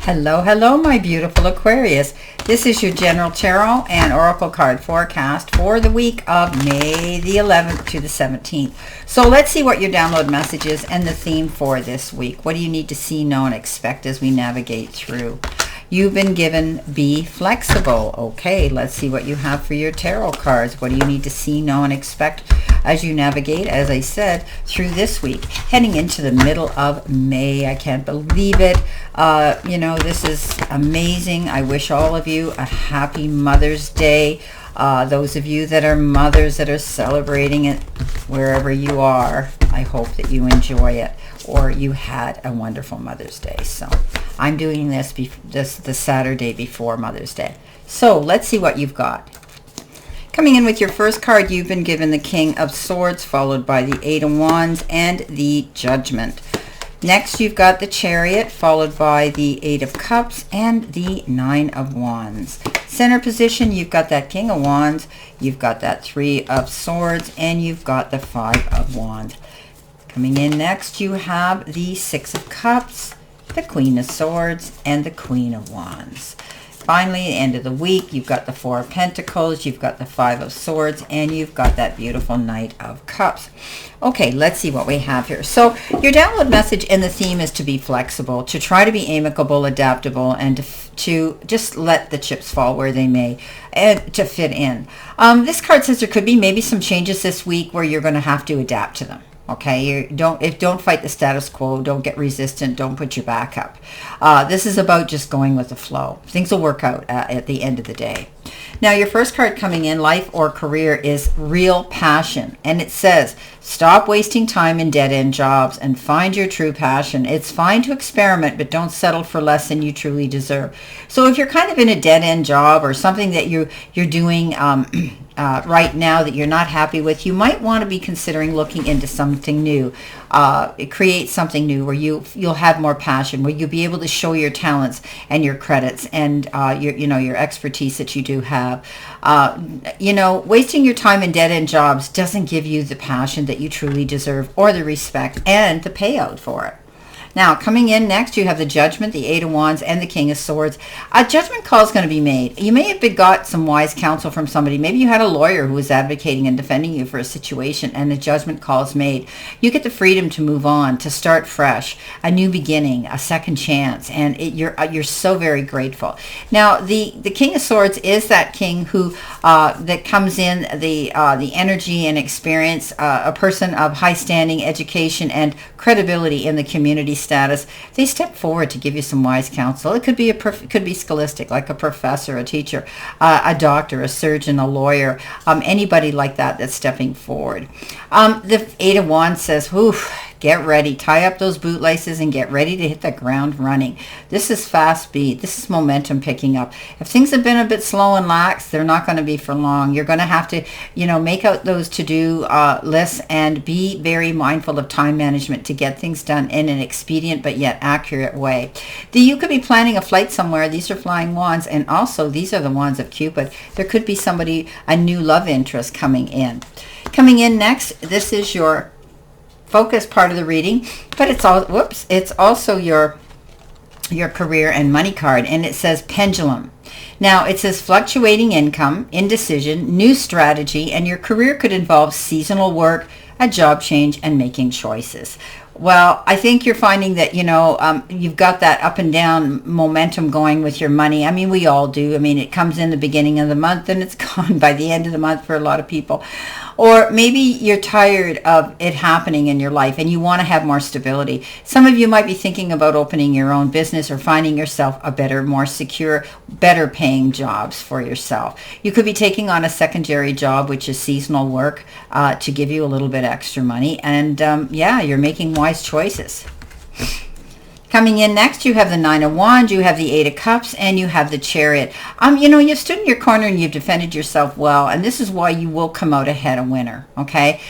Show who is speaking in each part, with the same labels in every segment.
Speaker 1: Hello, hello, my beautiful Aquarius. This is your General Tarot and Oracle card forecast for the week of May the 11th to the 17th. So let's see what your download message is and the theme for this week. What do you need to see, know, and expect as we navigate through? You've been given be flexible. Okay, let's see what you have for your tarot cards. What do you need to see, know, and expect as you navigate, as I said, through this week, heading into the middle of May. I can't believe it. This is amazing. I wish all of you a happy Mother's Day. Those of you that are mothers that are celebrating it wherever you are, I hope that you enjoy it or you had a wonderful Mother's Day. So I'm doing this the Saturday before Mother's Day. So let's see what you've got. Coming in with your first card, you've been given the King of Swords, followed by the Eight of Wands and the Judgment. Next, you've got the Chariot, followed by the Eight of Cups and the Nine of Wands. Center position, you've got that King of Wands, you've got that Three of Swords, and you've got the Five of Wands. Coming in next, you have the Six of Cups, the Queen of Swords, and the Queen of Wands. Finally, the end of the week, you've got the Four of Pentacles, you've got the Five of Swords, and you've got that beautiful Knight of Cups. Okay, let's see what we have here. So your download message and the theme is to be flexible, to try to be amicable, adaptable, and to just let the chips fall where they may, and to fit in. This card says there could be maybe some changes this week where you're going to have to adapt to them. Okay, don't fight the status quo. Don't get resistant. Don't put your back up. This is about just going with the flow. Things will work out at the end of the day. Now, your first card coming in, life or career, is real passion. And it says, stop wasting time in dead-end jobs and find your true passion. It's fine to experiment, but don't settle for less than you truly deserve. So if you're kind of in a dead-end job or something that you're doing right now that you're not happy with, you might want to be considering looking into something new. Create something new where you'll have more passion, where you'll be able to show your talents and your credits and your expertise that you do have. Wasting your time in dead-end jobs doesn't give you the passion that you truly deserve or the respect and the payout for it. Now, coming in next, you have the Judgment, the Eight of Wands, and the King of Swords. A judgment call is going to be made. You may have got some wise counsel from somebody. Maybe you had a lawyer who was advocating and defending you for a situation, and a judgment call is made. You get the freedom to move on, to start fresh, a new beginning, a second chance, and you're so very grateful. Now, the King of Swords is that king who that comes in the energy and experience, a person of high standing, education, and credibility in the community status. They step forward to give you some wise counsel. It could be could be scholastic, like a professor, a teacher, a doctor, a surgeon, a lawyer, anybody like that that's stepping forward. The Eight of Wands says, "Oof, get ready, tie up those bootlaces and get ready to hit the ground running." This is fast speed. This is momentum picking up. If things have been a bit slow and lax, they're not going to be for long. You're going to have to, make out those to-do lists and be very mindful of time management to get things done in an expedient but yet accurate way. You could be planning a flight somewhere. These are flying wands, and also these are the wands of Cupid. There could be somebody, a new love interest coming in. Coming in next, this is your focus part of the reading, but it's also your career and money card, and it says Pendulum. Now, it says fluctuating income, indecision, new strategy, and your career could involve seasonal work, a job change, and making choices. Well, I think you're finding that, you've got that up and down momentum going with your money. I mean, we all do. I mean, it comes in the beginning of the month and it's gone by the end of the month for a lot of people. Or maybe you're tired of it happening in your life and you want to have more stability. Some of you might be thinking about opening your own business or finding yourself a better, more secure, better paying jobs for yourself. You could be taking on a secondary job, which is seasonal work, to give you a little bit extra money. And you're making wise choices. Coming in next, you have the Nine of Wands, you have the Eight of Cups, and you have the Chariot. You've stood in your corner and you've defended yourself well, and this is why you will come out ahead a winner, okay?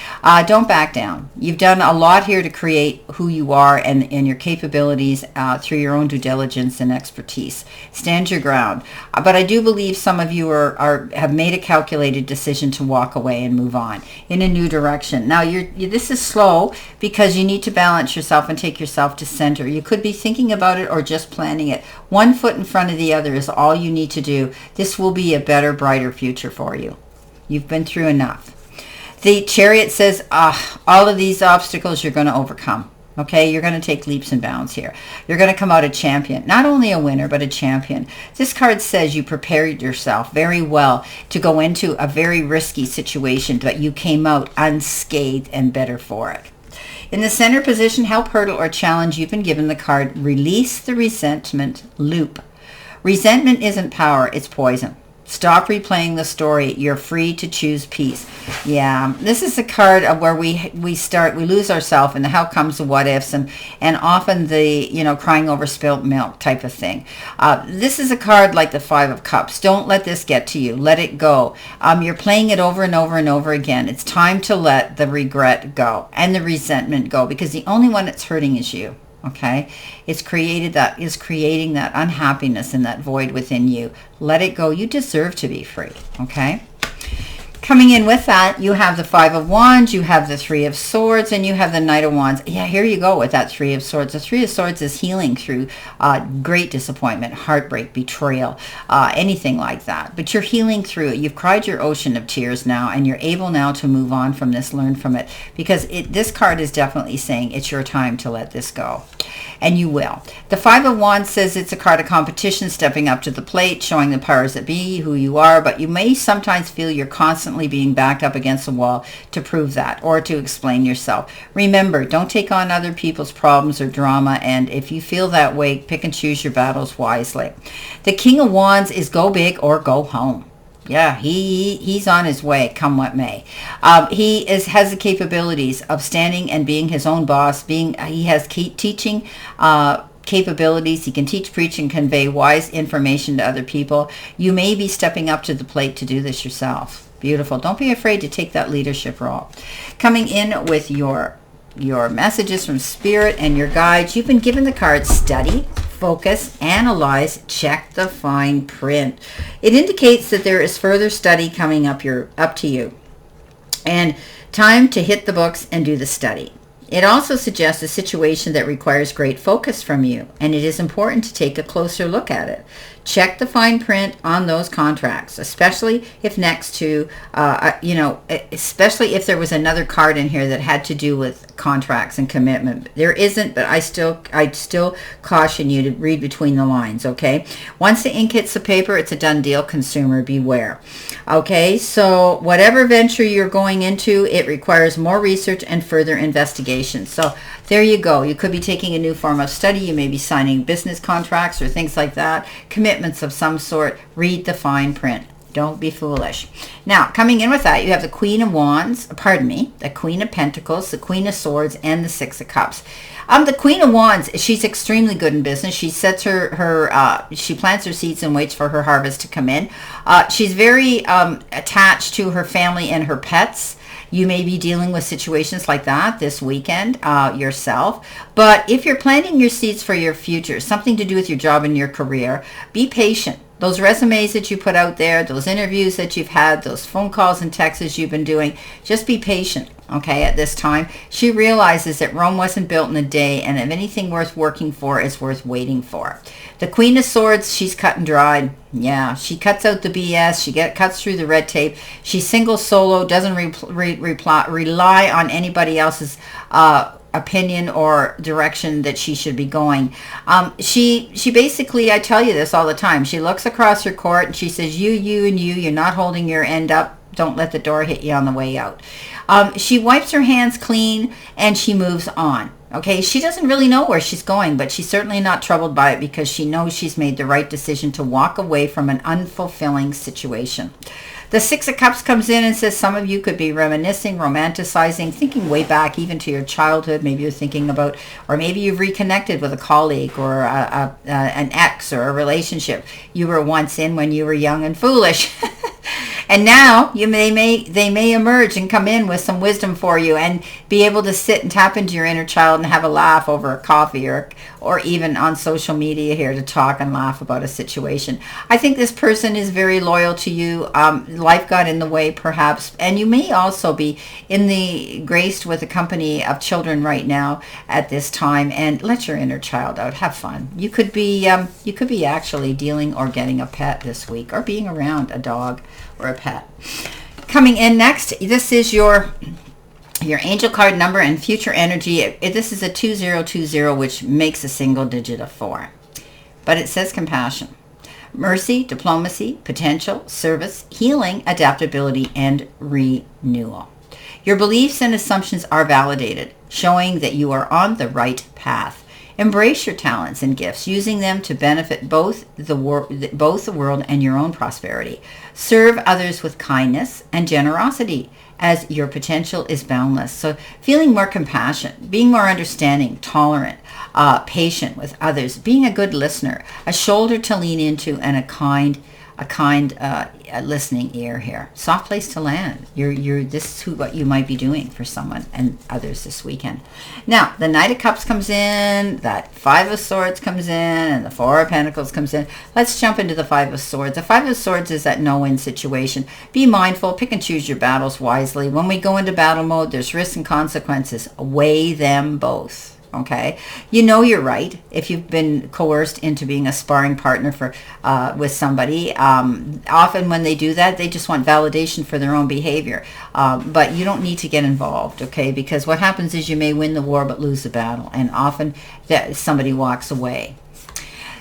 Speaker 1: Don't back down. You've done a lot here to create who you are and your capabilities through your own due diligence and expertise. Stand your ground. But I do believe some of you have made a calculated decision to walk away and move on in a new direction. Now, this is slow because you need to balance yourself and take yourself to center. You could be be thinking about it or just planning it. One foot in front of the other is all you need to do. This will be a better, brighter future for you. You've been through enough. The Chariot says, all of these obstacles you're going to overcome. Okay, you're going to take leaps and bounds here. You're going to come out a champion. Not only a winner, but a champion. This card says you prepared yourself very well to go into a very risky situation, but you came out unscathed and better for it. In the center position, help, hurdle, or challenge, you've been given the card Release the Resentment Loop. Resentment isn't power, it's poison. Stop replaying the story. You're free to choose peace. Yeah, this is a card of where we lose ourselves in the how comes, the what ifs, and often the, crying over spilt milk type of thing. This is a card like the Five of Cups. Don't let this get to you. Let it go. You're playing it over and over and over again. It's time to let the regret go and the resentment go, because the only one that's hurting is you. Okay, it's creating that unhappiness and that void within you. Let it go. You deserve to be free. Okay. Coming in with that, you have the Five of Wands, you have the Three of Swords, and you have the Knight of Wands. Yeah, here you go with that Three of Swords. The Three of Swords is healing through great disappointment, heartbreak, betrayal, anything like that. But you're healing through it. You've cried your ocean of tears now, and you're able now to move on from this, learn from it, because this card is definitely saying it's your time to let this go. And you will. The Five of Wands says it's a card of competition, stepping up to the plate, showing the powers that be who you are, but you may sometimes feel you're constantly being backed up against the wall to prove that or to explain yourself. Remember, don't take on other people's problems or drama, and if you feel that way, pick and choose your battles wisely. The King of Wands is go big or go home. Yeah, he's on his way, come what may. He has the capabilities of standing and being his own boss. He has teaching capabilities. He can teach, preach, and convey wise information to other people. You may be stepping up to the plate to do this yourself. Beautiful. Don't be afraid to take that leadership role. Coming in with your messages from Spirit and your guides, you've been given the card Study, Focus, Analyze, Check the Fine Print. It indicates that there is further study coming up to you, and time to hit the books and do the study. It also suggests a situation that requires great focus from you, and it is important to take a closer look at it. Check the fine print on those contracts, especially if next to, especially if there was another card in here that had to do with contracts and commitment. There isn't, but I'd still caution you to read between the lines, okay? Once the ink hits the paper, it's a done deal, consumer, beware. Okay, so whatever venture you're going into, it requires more research and further investigation. So there you go. You could be taking a new form of study. You may be signing business contracts or things like that. Commitments of some sort. Read the fine print. Don't be foolish. Now, coming in with that, you have the Queen of Wands, the Queen of Pentacles, the Queen of Swords, and the Six of Cups. The Queen of Wands, she's extremely good in business. She sets she plants her seeds and waits for her harvest to come in. She's very attached to her family and her pets. You may be dealing with situations like that this weekend yourself. But if you're planting your seeds for your future, something to do with your job and your career, be patient. Those resumes that you put out there, those interviews that you've had, those phone calls and texts you've been doing, just be patient, okay, at this time. She realizes that Rome wasn't built in a day, and if anything worth working for is worth waiting for. The Queen of Swords, she's cut and dried. Yeah, she cuts out the BS. She cuts through the red tape. She's single, solo, doesn't rely on anybody else's opinion or direction that she should be going. She basically, I tell you this all the time, she looks across her court and she says, you're not holding your end up. Don't let the door hit you on the way out. She wipes her hands clean and she moves on. Okay, she doesn't really know where she's going, but she's certainly not troubled by it because she knows she's made the right decision to walk away from an unfulfilling situation. The Six of Cups comes in and says some of you could be reminiscing, romanticizing, thinking way back even to your childhood. Maybe you're thinking about, or maybe you've reconnected with a colleague or an ex or a relationship you were once in when you were young and foolish. And now they may emerge and come in with some wisdom for you and be able to sit and tap into your inner child and have a laugh over a coffee or or even on social media here to talk and laugh about a situation. I think this person is very loyal to you. Life got in the way perhaps, and you may also be graced with the company of children right now at this time, and let your inner child out. Have fun. You could be actually dealing or getting a pet this week, or being around a dog or a pet. Coming in next, this is your angel card number and future energy. This is a 2020, which makes a single digit of 4. But it says compassion, mercy, diplomacy, potential, service, healing, adaptability, and renewal. Your beliefs and assumptions are validated, showing that you are on the right path. Embrace your talents and gifts, using them to benefit both the world and your own prosperity. Serve others with kindness and generosity, as your potential is boundless. So feeling more compassion, being more understanding, tolerant, patient with others, being a good listener, a shoulder to lean into, and a kind listening ear here. Soft place to land. This is what you might be doing for someone and others this weekend. Now, the Knight of Cups comes in, that 5 of Swords comes in, and the 4 of Pentacles comes in. Let's jump into the 5 of Swords. The 5 of Swords is that no-win situation. Be mindful, pick and choose your battles wisely. When we go into battle mode, there's risks and consequences. Weigh them both. Okay, you know you're right if you've been coerced into being a sparring partner with somebody. Often when they do that, they just want validation for their own behavior. But you don't need to get involved, okay? Because what happens is you may win the war but lose the battle, and often that somebody walks away.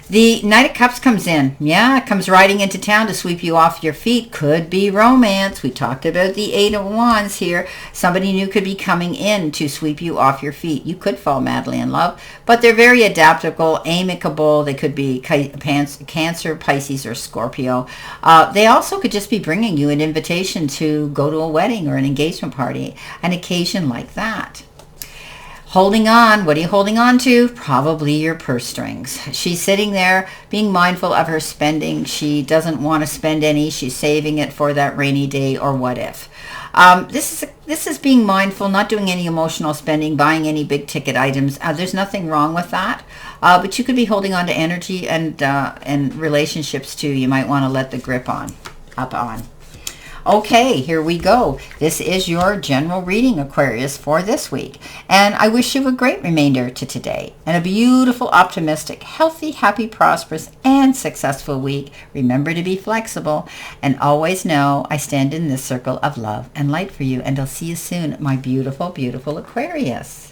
Speaker 1: The Knight of Cups comes in. Yeah, it comes riding into town to sweep you off your feet. Could be romance. We talked about the 8 of Wands here. Somebody new could be coming in to sweep you off your feet. You could fall madly in love, but they're very adaptable, amicable. They could be Cancer, Pisces, or Scorpio. They also could just be bringing you an invitation to go to a wedding or an engagement party, an occasion like that. Holding on. What are you holding on to? Probably your purse strings. She's sitting there being mindful of her spending. She doesn't want to spend any. She's saving it for that rainy day or what if. This is being mindful, not doing any emotional spending, buying any big ticket items. There's nothing wrong with that. But you could be holding on to energy and relationships too. You might want to let the grip on. Okay, here we go. This is your general reading, Aquarius, for this week. And I wish you a great remainder to today and a beautiful, optimistic, healthy, happy, prosperous, and successful week. Remember to be flexible and always know I stand in this circle of love and light for you. And I'll see you soon, my beautiful, beautiful Aquarius.